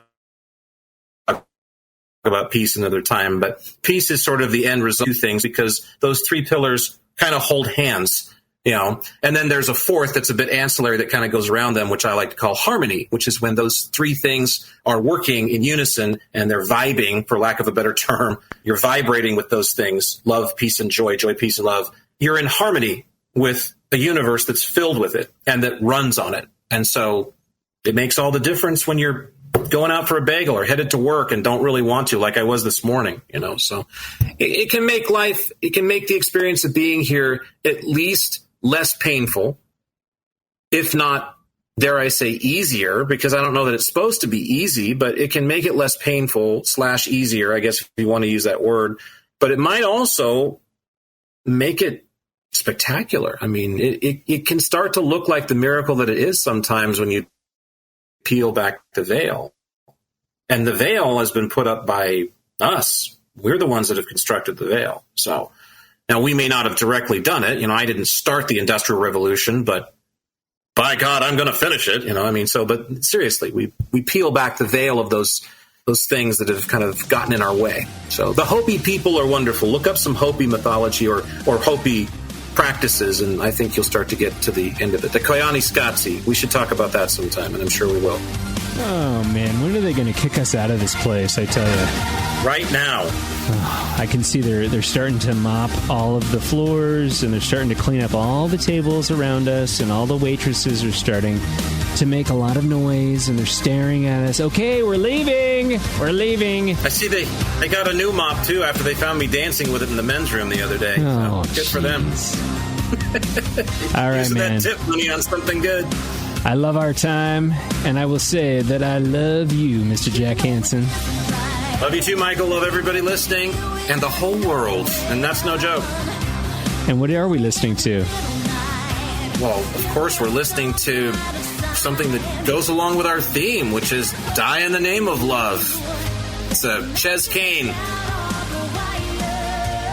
about peace another time, but peace is sort of the end result of things, because those three pillars kind of hold hands, and then there's a fourth that's a bit ancillary that kind of goes around them, which I like to call harmony, which is when those three things are working in unison and they're vibing, for lack of a better term. You're vibrating with those things: love, peace, and joy, joy, peace, and love. You're in harmony with a universe that's filled with it and that runs on it. And so it makes all the difference when you're going out for a bagel or headed to work and don't really want to, like I was this morning, so it can make the experience of being here at least less painful, if not, dare I say, easier, because I don't know that it's supposed to be easy, but it can make it less painful / easier, I guess, if you want to use that word. But it might also make it spectacular. I mean, it can start to look like the miracle that it is sometimes when you peel back the veil. And the veil has been put up by us. We're the ones that have constructed the veil. So now we may not have directly done it. I didn't start the Industrial Revolution, but by God, I'm going to finish it. But seriously, we peel back the veil of those things that have kind of gotten in our way. So the Hopi people are wonderful. Look up some Hopi mythology or Hopi practices, and I think you'll start to get to the end of it. The Koyani Skatsi, we should talk about that sometime, and I'm sure we will. Oh, man, when are they going to kick us out of this place, I tell you? Right now. Oh, I can see they're starting to mop all of the floors, and they're starting to clean up all the tables around us, and all the waitresses are starting to make a lot of noise, and they're staring at us. Okay, we're leaving! We're leaving! I see they got a new mop, too, after they found me dancing with it in the men's room the other day. Oh, so good for them. All right, using man. that tip money on something good. I love our time, and I will say that I love you, Mr. Jack Hansen. Love you too, Michael. Love everybody listening and the whole world. And that's no joke. And what are we listening to? Well, of course, we're listening to something that goes along with our theme, which is Die in the Name of Love. It's a Ches Kane.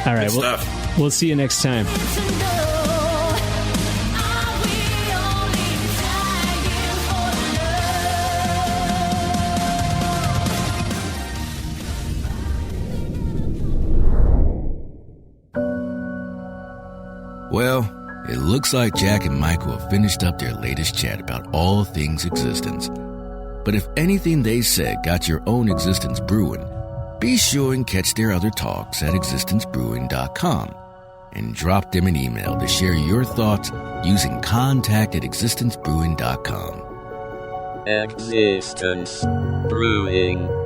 All right, we'll see you next time. Well, it looks like Jack and Michael have finished up their latest chat about all things existence. But if anything they said got your own existence brewing, be sure and catch their other talks at existencebrewing.com. and drop them an email to share your thoughts using contact@existencebrewing.com. Existence Brewing.